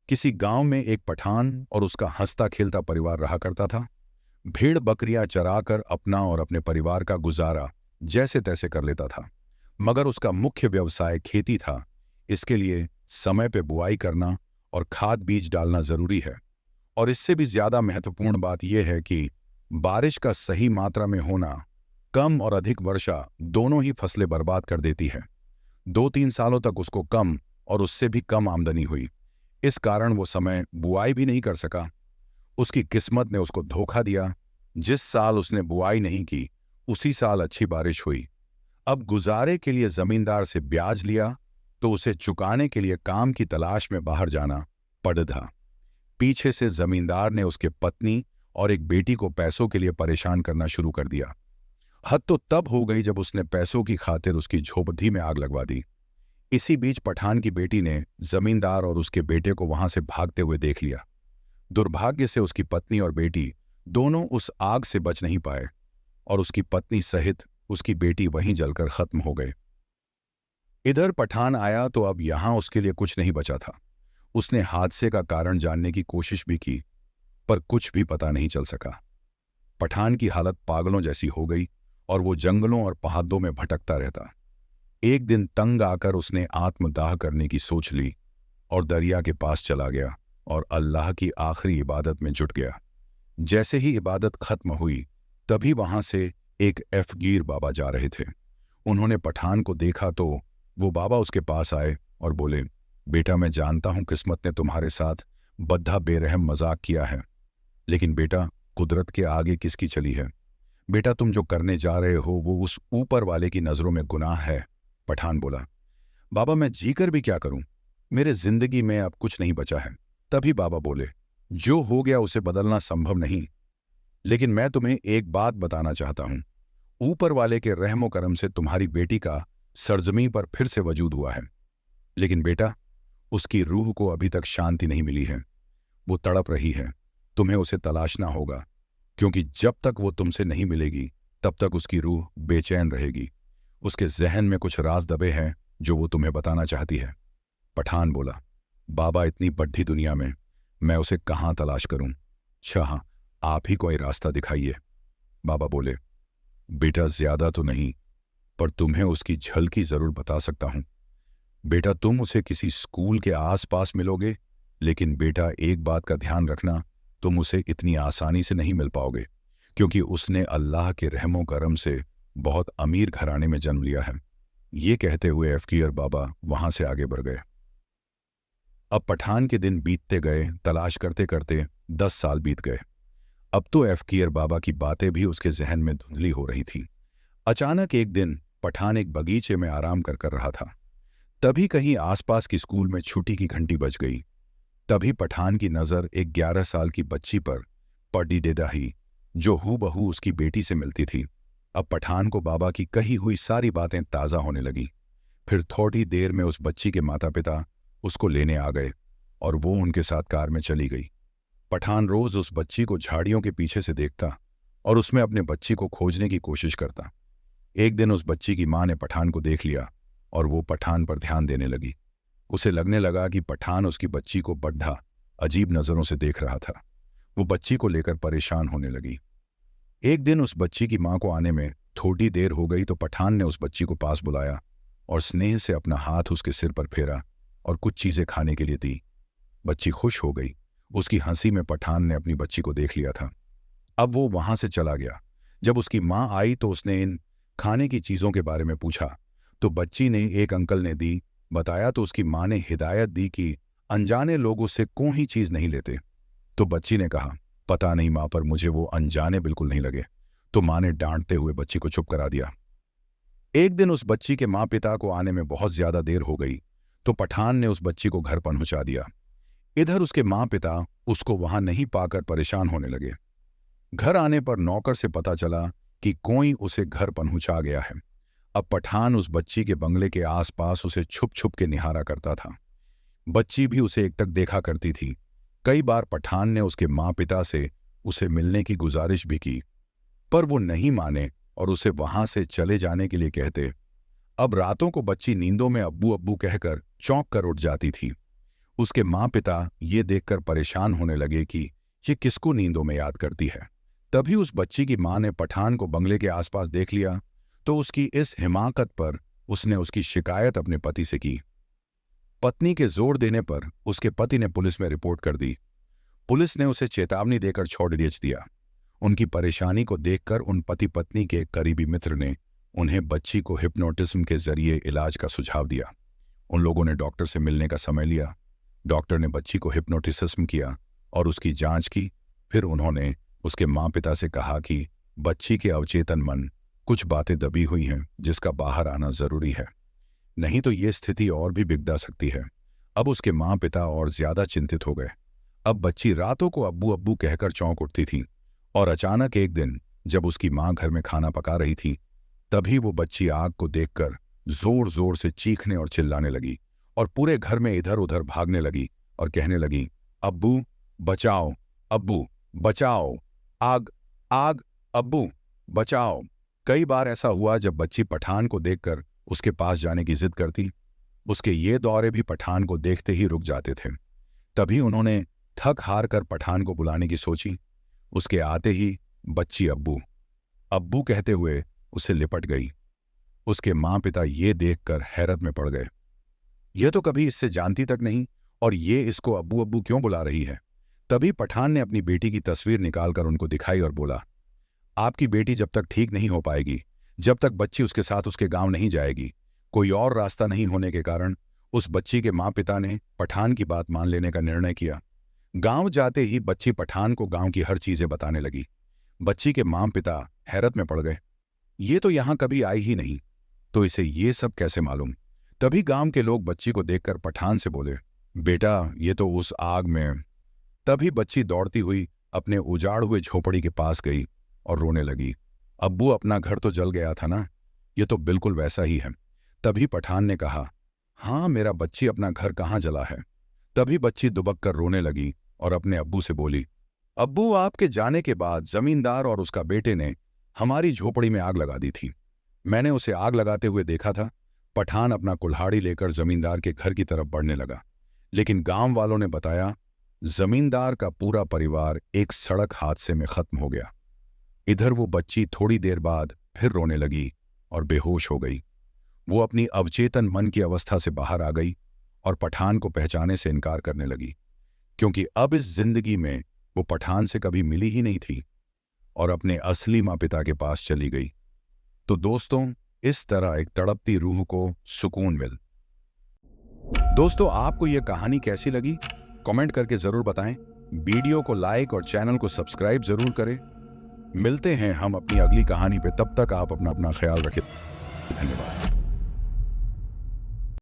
किसी गांव में एक पठान और उसका हंसता खेलता परिवार रहा करता था। भेड़ बकरियां चराकर अपना और अपने परिवार का गुजारा जैसे तैसे कर लेता था। मगर उसका मुख्य व्यवसाय खेती था। इसके लिए समय पे बुआई करना और खाद बीज डालना जरूरी है। और इससे भी ज्यादा महत्वपूर्ण बात यह है कि बारिश का सही मात्रा में होना। कम और अधिक वर्षा दोनों ही फसलें बर्बाद कर देती है। 2-3 सालों तक उसको कम और उससे भी कम आमदनी हुई। इस कारण वो समय बुआई भी नहीं कर सका। उसकी किस्मत ने उसको धोखा दिया। जिस साल उसने बुआई नहीं की, उसी साल अच्छी बारिश हुई। अब गुजारे के लिए जमींदार से ब्याज लिया, तो उसे चुकाने के लिए काम की तलाश में बाहर जाना पड़ा। पीछे से जमींदार ने उसके पत्नी और एक बेटी को पैसों के लिए परेशान करना शुरू कर दिया। हद तो तब हो गई जब उसने पैसों की खातिर उसकी झोपड़ी में आग लगवा दी। इसी बीच पठान की बेटी ने जमींदार और उसके बेटे को वहां से भागते हुए देख लिया। दुर्भाग्य से उसकी पत्नी और बेटी दोनों उस आग से बच नहीं पाए और उसकी पत्नी सहित उसकी बेटी वहीं जलकर खत्म हो गए। इधर पठान आया तो अब यहां उसके लिए कुछ नहीं बचा था। उसने हादसे का कारण जानने की कोशिश भी की, पर कुछ भी पता नहीं चल सका। पठान की हालत पागलों जैसी हो गई और वो जंगलों और पहाड़ों में भटकता रहता। एक दिन तंग आकर उसने आत्मदाह करने की सोच ली और दरिया के पास चला गया और अल्लाह की आखिरी इबादत में जुट गया। जैसे ही इबादत खत्म हुई, तभी वहां से एक एफगीर बाबा जा रहे थे। उन्होंने पठान को देखा तो वो बाबा उसके पास आए और बोले, बेटा, मैं जानता हूं किस्मत ने तुम्हारे साथ बद्धा बेरहम मजाक किया है, लेकिन बेटा, कुदरत के आगे किसकी चली है। बेटा, तुम जो करने जा रहे हो वो उस ऊपर वाले की नजरों में गुनाह है। पठान बोला, बाबा, मैं जीकर भी क्या करूं, मेरे जिंदगी में अब कुछ नहीं बचा है। तभी बाबा बोले, जो हो गया उसे बदलना संभव नहीं, लेकिन मैं तुम्हें एक बात बताना चाहता हूं। ऊपर वाले के रहमो करम से तुम्हारी बेटी का सरजमीं पर फिर से वजूद हुआ है, लेकिन बेटा, उसकी रूह को अभी तक शांति नहीं मिली है। वो तड़प रही है। तुम्हें उसे तलाशना होगा, क्योंकि जब तक वो तुमसे नहीं मिलेगी तब तक उसकी रूह बेचैन रहेगी। उसके जहन में कुछ राज दबे हैं जो वो तुम्हें बताना चाहती है। पठान बोला, बाबा, इतनी बड्ढी दुनिया में मैं उसे कहाँ तलाश करूं। शाह, आप ही कोई रास्ता दिखाइए। बाबा बोले, बेटा, ज्यादा तो नहीं, पर तुम्हें उसकी झलकी जरूर बता सकता हूं। बेटा, तुम उसे किसी स्कूल के आसपास मिलोगे, लेकिन बेटा, एक बात का ध्यान रखना, तुम उसे इतनी आसानी से नहीं मिल पाओगे, क्योंकि उसने अल्लाह के रहमो करम से बहुत अमीर घराने में जन्म लिया है। ये कहते हुए एफकीर बाबा वहां से आगे बढ़ गए। अब पठान के दिन बीतते गए, तलाश करते करते 10 साल बीत गए। अब तो एफकीर बाबा की बातें भी उसके जहन में धुंधली हो रही थीं। अचानक एक दिन पठान एक बगीचे में आराम कर रहा था। तभी कहीं आसपास की स्कूल में छुट्टी की घंटी बज गई। तभी पठान की नजर एक 11 साल की बच्ची पर पड़ी डेडाही, जो हूबहू उसकी बेटी से मिलती थी। अब पठान को बाबा की कही हुई सारी बातें ताजा होने लगी। फिर थोड़ी देर में उस बच्ची के माता पिता उसको लेने आ गए और वो उनके साथ कार में चली गई। पठान रोज उस बच्ची को झाड़ियों के पीछे से देखता और उसमें अपने बच्ची को खोजने की कोशिश करता। एक दिन उस बच्ची की मां ने पठान को देख लिया और वो पठान पर ध्यान देने लगी। उसे लगने लगा कि पठान उसकी बच्ची को बड्ढा अजीब नजरों से देख रहा था। वो बच्ची को लेकर परेशान होने लगी। एक दिन उस बच्ची की मां को आने में थोड़ी देर हो गई तो पठान ने उस बच्ची को पास बुलाया और स्नेह से अपना हाथ उसके सिर पर फेरा और कुछ चीजें खाने के लिए दी। बच्ची खुश हो गई। उसकी हंसी में पठान ने अपनी बच्ची को देख लिया था। अब वो वहां से चला गया। जब उसकी मां आई तो उसने इन खाने की चीजों के बारे में पूछा, तो बच्ची ने एक अंकल ने दी बताया, तो उसकी मां ने हिदायत दी कि अनजाने लोग उससे कोई ही चीज नहीं लेते। तो बच्ची ने कहा, पता नहीं मां, पर मुझे वो अनजाने बिल्कुल नहीं लगे। तो मां ने डांटते हुए बच्ची को चुप करा दिया। एक दिन उस बच्ची के माँ पिता को आने में बहुत ज्यादा देर हो गई तो पठान ने उस बच्ची को घर पहुंचा दिया। इधर उसके माँ पिता उसको वहां नहीं पाकर परेशान होने लगे। घर आने पर नौकर से पता चला कि कोई उसे घर पहुंचा गया है। अब पठान उस बच्ची के बंगले के आसपास उसे छुप छुप के निहारा करता था। बच्ची भी उसे एकटक देखा करती थी। कई बार पठान ने उसके माँ पिता से उसे मिलने की गुजारिश भी की, पर वो नहीं माने और उसे वहां से चले जाने के लिए कहते। अब रातों को बच्ची नींदों में अब्बू अब्बू कहकर चौंक कर उठ जाती थी। उसके माँ पिता ये देखकर परेशान होने लगे कि ये किसको नींदों में याद करती है। तभी उस बच्ची की माँ ने पठान को बंगले के आसपास देख लिया तो उसकी इस हिमाकत पर उसने उसकी शिकायत अपने पति से की। पत्नी के जोर देने पर उसके पति ने पुलिस में रिपोर्ट कर दी। पुलिस ने उसे चेतावनी देकर छोड़ दिया। उनकी परेशानी को देखकर उन पति पत्नी के करीबी मित्र ने उन्हें बच्ची को हिप्नोटिज्म के जरिए इलाज का सुझाव दिया। उन लोगों ने डॉक्टर से मिलने का समय लिया। डॉक्टर ने बच्ची को हिप्नोटिज्म किया और उसकी जांच की। फिर उन्होंने उसके माँ पिता से कहा कि बच्ची के अवचेतन मन कुछ बातें दबी हुई हैं जिसका बाहर आना जरूरी है, नहीं तो ये स्थिति और भी बिगड़ सकती है। अब उसके माँ पिता और ज्यादा चिंतित हो गए। अब बच्ची रातों को अब्बू अब्बू कहकर चौंक उठती थी और अचानक एक दिन जब उसकी माँ घर में खाना पका रही थी तभी वो बच्ची आग को देखकर जोर जोर से चीखने और चिल्लाने लगी और पूरे घर में इधर उधर भागने लगी और कहने लगी, अब्बू बचाओ, अब्बू बचाओ, आग आग, अब्बू बचाओ। कई बार ऐसा हुआ जब बच्ची पठान को देखकर उसके पास जाने की जिद करती। उसके ये दौरे भी पठान को देखते ही रुक जाते थे। तभी उन्होंने थक हार कर पठान को बुलाने की सोची। उसके आते ही बच्ची अब्बू अब्बू कहते हुए उसे लिपट गई। उसके माँ पिता ये देखकर हैरत में पड़ गए। यह तो कभी इससे जानती तक नहीं और ये इसको अब्बू अब्बू क्यों बुला रही है। तभी पठान ने अपनी बेटी की तस्वीर निकालकर उनको दिखाई और बोला, आपकी बेटी जब तक ठीक नहीं हो पाएगी, जब तक बच्ची उसके साथ उसके गांव नहीं जाएगी। कोई और रास्ता नहीं होने के कारण उस बच्ची के माँ पिता ने पठान की बात मान लेने का निर्णय किया। गांव जाते ही बच्ची पठान को गांव की हर चीजें बताने लगी। बच्ची के माँ पिता हैरत में पड़ गए। ये तो यहां कभी आई ही नहीं, तो इसे ये सब कैसे मालूम। तभी गांव के लोग बच्ची को देखकर पठान से बोले, बेटा ये तो उस आग में। तभी बच्ची दौड़ती हुई अपने उजाड़ हुए झोपड़ी के पास गई और रोने लगी, अब्बू अपना घर तो जल गया था ना, ये तो बिल्कुल वैसा ही है। तभी पठान ने कहा, हाँ मेरा बच्ची अपना घर कहाँ जला है। तभी बच्ची दुबक कर रोने लगी और अपने अब्बू से बोली, अब्बू आपके जाने के बाद जमींदार और उसका बेटे ने हमारी झोपड़ी में आग लगा दी थी। मैंने उसे आग लगाते हुए देखा था। पठान अपना कुल्हाड़ी लेकर जमींदार के घर की तरफ बढ़ने लगा, लेकिन गांव वालों ने बताया जमींदार का पूरा परिवार एक सड़क हादसे में खत्म हो गया। इधर वो बच्ची थोड़ी देर बाद फिर रोने लगी और बेहोश हो गई। वो अपनी अवचेतन मन की अवस्था से बाहर आ गई और पठान को पहचाने से इनकार करने लगी, क्योंकि अब इस जिंदगी में वो पठान से कभी मिली ही नहीं थी और अपने असली माँ पिता के पास चली गई। तो दोस्तों, इस तरह एक तड़पती रूह को सुकून मिल। दोस्तों, आपको यह कहानी कैसी लगी कमेंट करके जरूर बताएं। वीडियो को लाइक और चैनल को सब्सक्राइब जरूर करें। मिलते हैं हम अपनी अगली कहानी पे, तब तक आप अपना ख्याल रखें। धन्यवाद।